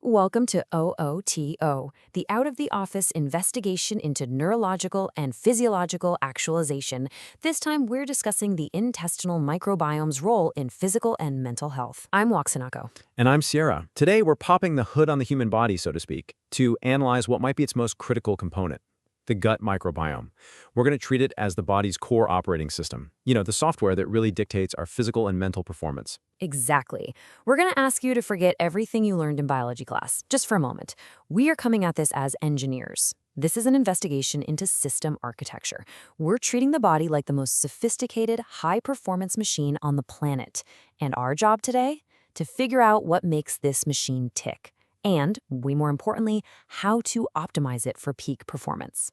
Welcome to OOTO, the out of the office investigation into neurological and physiological actualization. This time we're discussing the intestinal microbiome's role in physical and mental health. I'm Waxanako. And I'm Sierra. Today we're popping the hood on the human body, so to speak, to analyze what might be its most critical component, the gut microbiome. We're going to treat it as the body's core operating system. The software that really dictates our physical and mental performance. Exactly. We're going to ask you to forget everything you learned in biology class, just for a moment. We are coming at this as engineers. This is an investigation into system architecture. We're treating the body like the most sophisticated, high-performance machine on the planet. And our job today? To figure out what makes this machine tick. And, way more importantly, how to optimize it for peak performance.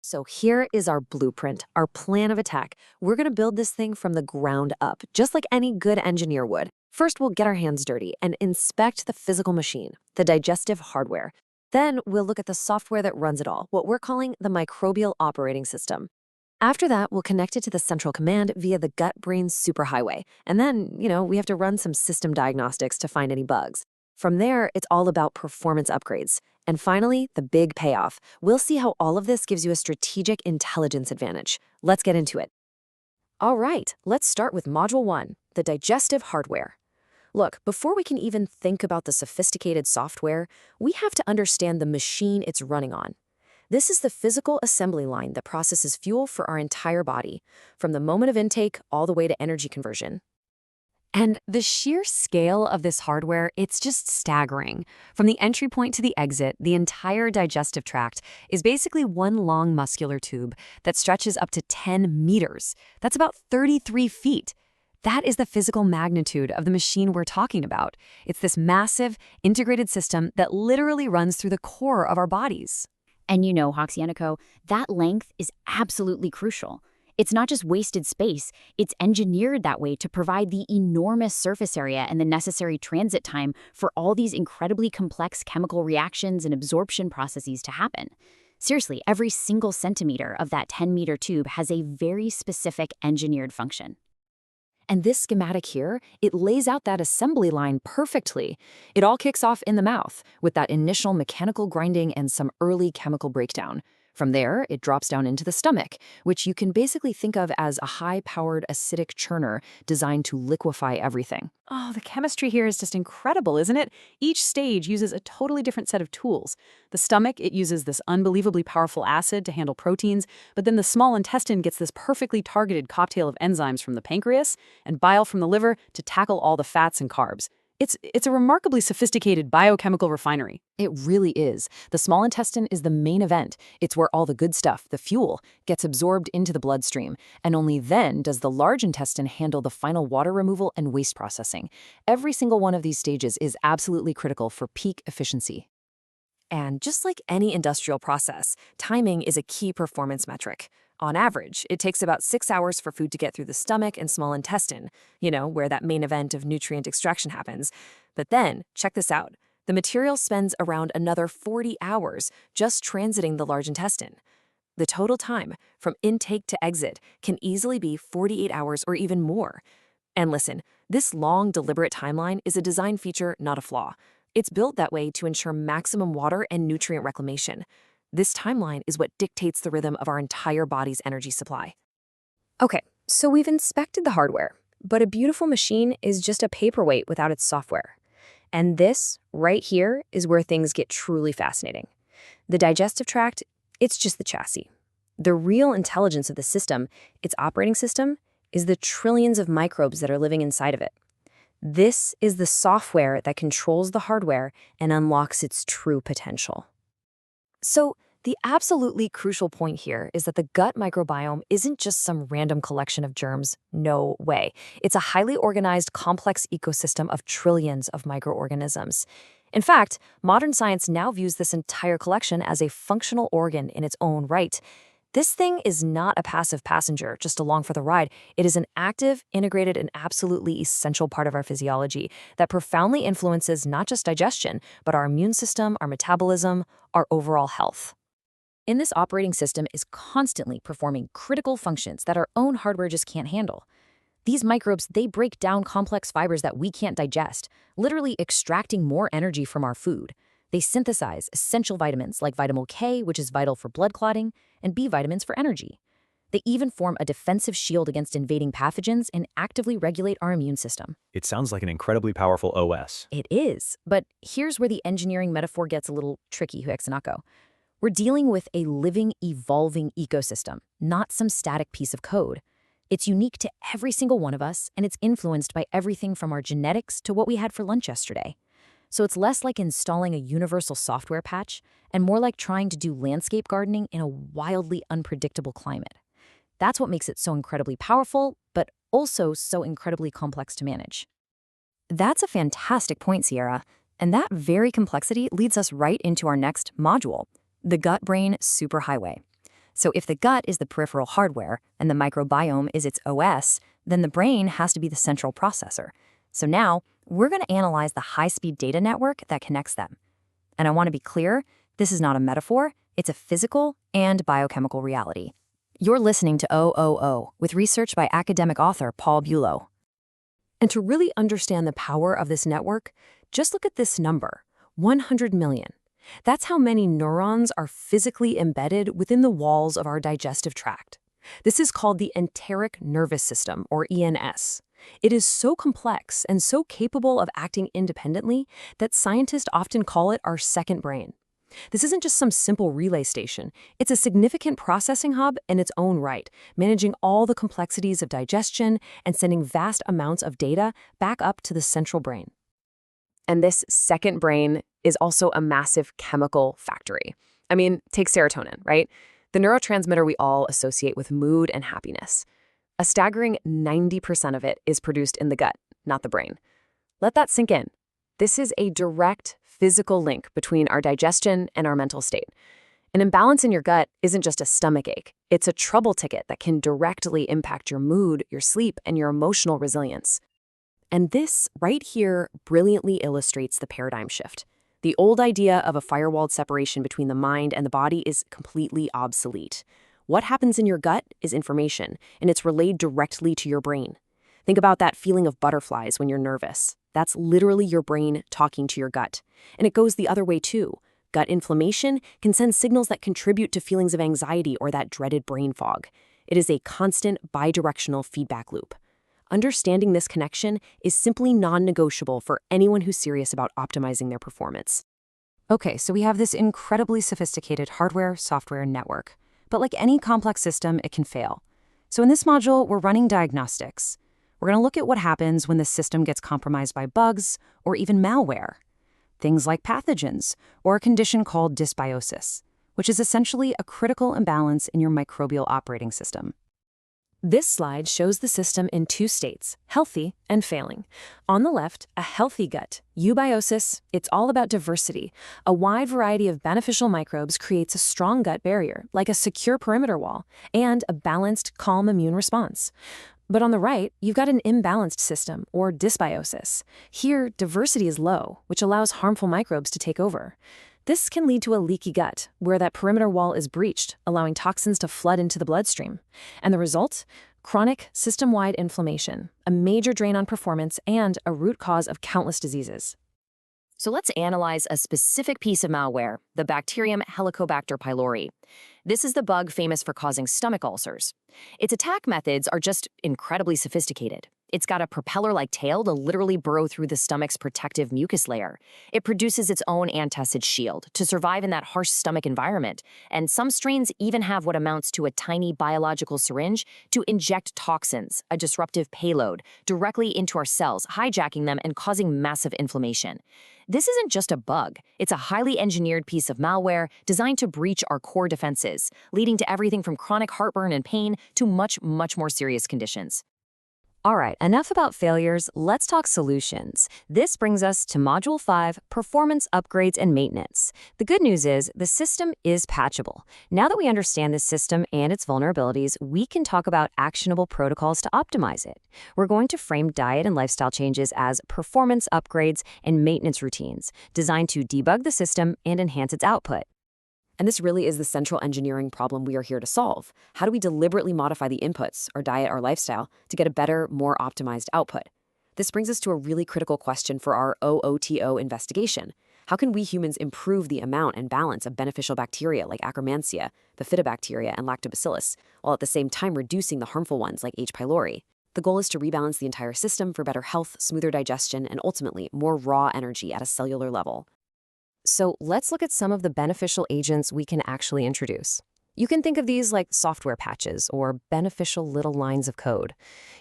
So here is our blueprint, our plan of attack. We're going to build this thing from the ground up, just like any good engineer would. First, we'll get our hands dirty and inspect the physical machine, the digestive hardware. Then we'll look at the software that runs it all, what we're calling the microbial operating system. After that, we'll connect it to the central command via the gut-brain superhighway. And then, we have to run some system diagnostics to find any bugs. From there, it's all about performance upgrades. And finally, the big payoff. We'll see how all of this gives you a strategic intelligence advantage. Let's get into it. All right, let's start with Module 1, the digestive hardware. Look, before we can even think about the sophisticated software, we have to understand the machine it's running on. This is the physical assembly line that processes fuel for our entire body, from the moment of intake all the way to energy conversion. And the sheer scale of this hardware, it's just staggering. From the entry point to the exit, the entire digestive tract is basically one long muscular tube that stretches up to 10 meters. That's about 33 feet. That is the physical magnitude of the machine we're talking about. It's this massive, integrated system that literally runs through the core of our bodies. And Hoxianico, that length is absolutely crucial. It's not just wasted space, it's engineered that way to provide the enormous surface area and the necessary transit time for all these incredibly complex chemical reactions and absorption processes to happen. Seriously, every single centimeter of that 10-meter tube has a very specific engineered function. And this schematic here, it lays out that assembly line perfectly. It all kicks off in the mouth with that initial mechanical grinding and some early chemical breakdown. From there, it drops down into the stomach, which you can basically think of as a high-powered acidic churner designed to liquefy everything. Oh, the chemistry here is just incredible, isn't it? Each stage uses a totally different set of tools. The stomach, it uses this unbelievably powerful acid to handle proteins, but then the small intestine gets this perfectly targeted cocktail of enzymes from the pancreas and bile from the liver to tackle all the fats and carbs. It's a remarkably sophisticated biochemical refinery. It really is. The small intestine is the main event. It's where all the good stuff, the fuel, gets absorbed into the bloodstream. And only then does the large intestine handle the final water removal and waste processing. Every single one of these stages is absolutely critical for peak efficiency. And just like any industrial process, timing is a key performance metric. On average, it takes about 6 hours for food to get through the stomach and small intestine, where that main event of nutrient extraction happens. But then, check this out. The material spends around another 40 hours just transiting the large intestine. The total time, from intake to exit, can easily be 48 hours or even more. And listen, this long, deliberate timeline is a design feature, not a flaw. It's built that way to ensure maximum water and nutrient reclamation. This timeline is what dictates the rhythm of our entire body's energy supply. Okay, so we've inspected the hardware, but a beautiful machine is just a paperweight without its software. And this, right here, is where things get truly fascinating. The digestive tract, it's just the chassis. The real intelligence of the system, its operating system, is the trillions of microbes that are living inside of it. This is the software that controls the hardware and unlocks its true potential. So, the absolutely crucial point here is that the gut microbiome isn't just some random collection of germs. No way. It's a highly organized, complex ecosystem of trillions of microorganisms. In fact, modern science now views this entire collection as a functional organ in its own right. This thing is not a passive passenger just along for the ride. It is an active, integrated, and absolutely essential part of our physiology that profoundly influences not just digestion, but our immune system, our metabolism, our overall health. In this operating system is constantly performing critical functions that our own hardware just can't handle. These microbes, they break down complex fibers that we can't digest, literally extracting more energy from our food. They synthesize essential vitamins like vitamin K, which is vital for blood clotting, and B vitamins for energy. They even form a defensive shield against invading pathogens and actively regulate our immune system. It sounds like an incredibly powerful OS. It is, but here's where the engineering metaphor gets a little tricky, Huexanaco. We're dealing with a living, evolving ecosystem, not some static piece of code. It's unique to every single one of us, and it's influenced by everything from our genetics to what we had for lunch yesterday. So it's less like installing a universal software patch and more like trying to do landscape gardening in a wildly unpredictable climate. That's what makes it so incredibly powerful, but also so incredibly complex to manage. That's a fantastic point, Sierra, and that very complexity leads us right into our next module, the gut-brain superhighway. So if the gut is the peripheral hardware and the microbiome is its OS, then the brain has to be the central processor. So now, we're going to analyze the high-speed data network that connects them. And I want to be clear, this is not a metaphor, it's a physical and biochemical reality. You're listening to OOO with research by academic author Paul Bulow. And to really understand the power of this network, just look at this number, 100 million. That's how many neurons are physically embedded within the walls of our digestive tract. This is called the enteric nervous system, or ENS. It is so complex and so capable of acting independently that scientists often call it our second brain. This isn't just some simple relay station. It's a significant processing hub in its own right, managing all the complexities of digestion and sending vast amounts of data back up to the central brain. And this second brain is also a massive chemical factory. I mean, take serotonin, right? The neurotransmitter we all associate with mood and happiness. A staggering 90% of it is produced in the gut, not the brain. Let that sink in. This is a direct physical link between our digestion and our mental state. An imbalance in your gut isn't just a stomach ache. It's a trouble ticket that can directly impact your mood, your sleep, and your emotional resilience. And this right here brilliantly illustrates the paradigm shift. The old idea of a firewalled separation between the mind and the body is completely obsolete. What happens in your gut is information, and it's relayed directly to your brain. Think about that feeling of butterflies when you're nervous. That's literally your brain talking to your gut. And it goes the other way too. Gut inflammation can send signals that contribute to feelings of anxiety or that dreaded brain fog. It is a constant bidirectional feedback loop. Understanding this connection is simply non-negotiable for anyone who's serious about optimizing their performance. Okay, so we have this incredibly sophisticated hardware-software network. But like any complex system, it can fail. So in this module, we're running diagnostics. We're going to look at what happens when the system gets compromised by bugs or even malware. Things like pathogens or a condition called dysbiosis, which is essentially a critical imbalance in your microbial operating system. This slide shows the system in two states, healthy and failing. On the left, a healthy gut, eubiosis. It's all about diversity. A wide variety of beneficial microbes creates a strong gut barrier, like a secure perimeter wall, and a balanced, calm immune response. But on the right, you've got an imbalanced system, or dysbiosis. Here, diversity is low, which allows harmful microbes to take over. This can lead to a leaky gut, where that perimeter wall is breached, allowing toxins to flood into the bloodstream. And the result? Chronic, system-wide inflammation, a major drain on performance, and a root cause of countless diseases. So let's analyze a specific piece of malware, the bacterium Helicobacter pylori. This is the bug famous for causing stomach ulcers. Its attack methods are just incredibly sophisticated. It's got a propeller-like tail to literally burrow through the stomach's protective mucus layer. It produces its own antacid shield to survive in that harsh stomach environment, and some strains even have what amounts to a tiny biological syringe to inject toxins, a disruptive payload, directly into our cells, hijacking them and causing massive inflammation. This isn't just a bug. It's a highly engineered piece of malware designed to breach our core defenses, leading to everything from chronic heartburn and pain to much, much more serious conditions. All right, enough about failures, let's talk solutions. This brings us to Module 5, Performance Upgrades and Maintenance. The good news is the system is patchable. Now that we understand this system and its vulnerabilities, we can talk about actionable protocols to optimize it. We're going to frame diet and lifestyle changes as performance upgrades and maintenance routines, designed to debug the system and enhance its output. And this really is the central engineering problem we are here to solve. How do we deliberately modify the inputs, our diet, our lifestyle, to get a better, more optimized output? This brings us to a really critical question for our OOTO investigation. How can we humans improve the amount and balance of beneficial bacteria like Akkermansia, bifidobacteria, and Lactobacillus, while at the same time reducing the harmful ones like H. pylori? The goal is to rebalance the entire system for better health, smoother digestion, and ultimately more raw energy at a cellular level. So let's look at some of the beneficial agents we can actually introduce. You can think of these like software patches or beneficial little lines of code.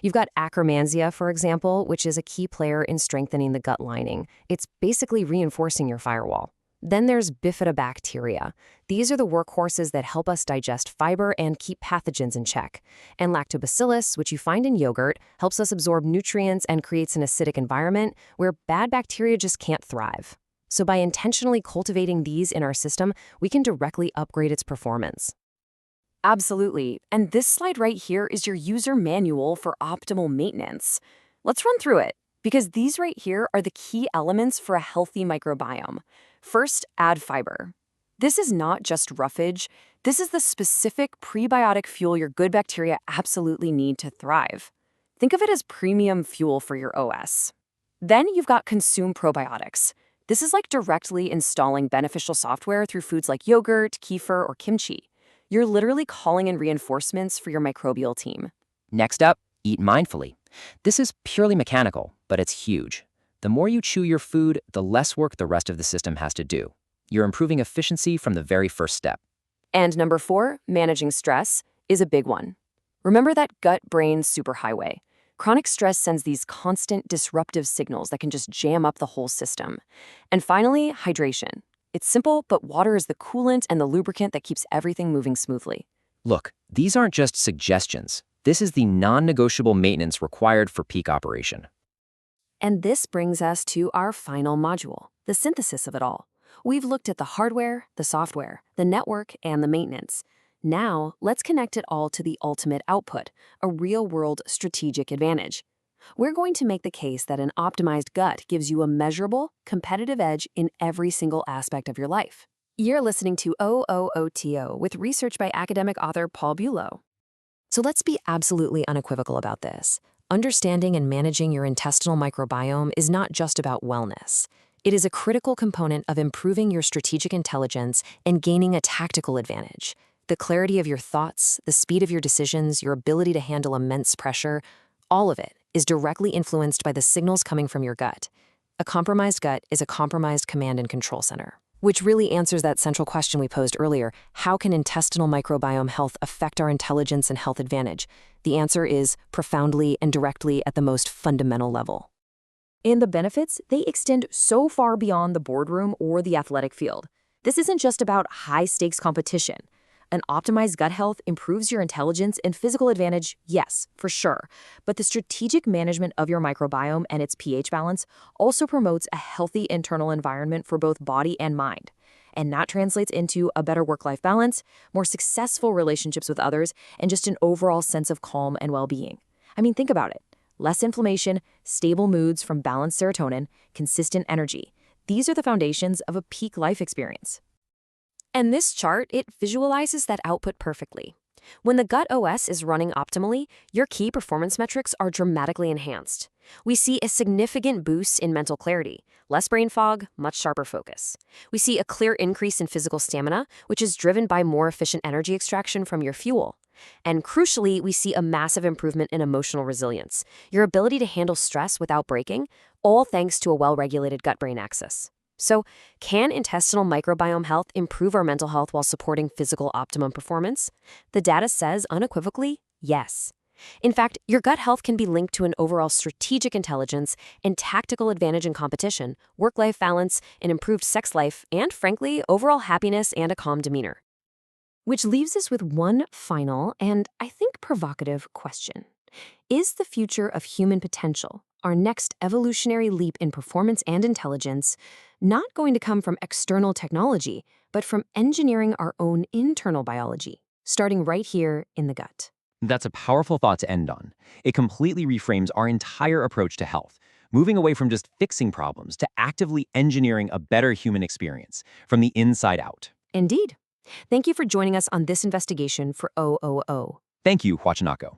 You've got Akkermansia, for example, which is a key player in strengthening the gut lining. It's basically reinforcing your firewall. Then there's bifidobacteria. These are the workhorses that help us digest fiber and keep pathogens in check. And Lactobacillus, which you find in yogurt, helps us absorb nutrients and creates an acidic environment where bad bacteria just can't thrive. So by intentionally cultivating these in our system, we can directly upgrade its performance. Absolutely. And this slide right here is your user manual for optimal maintenance. Let's run through it, because these right here are the key elements for a healthy microbiome. First, add fiber. This is not just roughage. This is the specific prebiotic fuel your good bacteria absolutely need to thrive. Think of it as premium fuel for your OS. Then you've got consume probiotics. This is like directly installing beneficial software through foods like yogurt, kefir, or kimchi. You're literally calling in reinforcements for your microbial team. Next up, eat mindfully. This is purely mechanical, but it's huge. The more you chew your food, the less work the rest of the system has to do. You're improving efficiency from the very first step. And number 4, managing stress, is a big one. Remember that gut-brain superhighway. Chronic stress sends these constant disruptive signals that can just jam up the whole system. And finally, hydration. It's simple, but water is the coolant and the lubricant that keeps everything moving smoothly. Look, these aren't just suggestions. This is the non-negotiable maintenance required for peak operation. And this brings us to our final module, the synthesis of it all. We've looked at the hardware, the software, the network, and the maintenance. Now, let's connect it all to the ultimate output, a real-world strategic advantage. We're going to make the case that an optimized gut gives you a measurable, competitive edge in every single aspect of your life. You're listening to OOOTO with research by academic author Paul Bulow. So let's be absolutely unequivocal about this. Understanding and managing your intestinal microbiome is not just about wellness. It is a critical component of improving your strategic intelligence and gaining a tactical advantage. The clarity of your thoughts, the speed of your decisions, your ability to handle immense pressure, all of it is directly influenced by the signals coming from your gut. A compromised gut is a compromised command and control center, which really answers that central question we posed earlier: how can intestinal microbiome health affect our intelligence and health advantage? The answer is profoundly and directly at the most fundamental level. And the benefits, they extend so far beyond the boardroom or the athletic field. This isn't just about high-stakes competition. An optimized gut health improves your intelligence and physical advantage, yes, for sure. But the strategic management of your microbiome and its pH balance also promotes a healthy internal environment for both body and mind. And that translates into a better work-life balance, more successful relationships with others, and just an overall sense of calm and well-being. I mean, think about it. Less inflammation, stable moods from balanced serotonin, consistent energy. These are the foundations of a peak life experience. And this chart, it visualizes that output perfectly. When the gut OS is running optimally, your key performance metrics are dramatically enhanced. We see a significant boost in mental clarity, less brain fog, much sharper focus. We see a clear increase in physical stamina, which is driven by more efficient energy extraction from your fuel. And crucially, we see a massive improvement in emotional resilience, your ability to handle stress without breaking, all thanks to a well-regulated gut-brain axis. So, can intestinal microbiome health improve our mental health while supporting physical optimum performance? The data says unequivocally, yes. In fact, your gut health can be linked to an overall strategic intelligence and tactical advantage in competition, work-life balance, an improved sex life, and frankly, overall happiness and a calm demeanor. Which leaves us with one final and, I think, provocative question. Is the future of human potential, our next evolutionary leap in performance and intelligence, not going to come from external technology, but from engineering our own internal biology, starting right here in the gut? That's a powerful thought to end on. It completely reframes our entire approach to health, moving away from just fixing problems to actively engineering a better human experience from the inside out. Indeed. Thank you for joining us on this investigation for OOO. Thank you, Huachinako.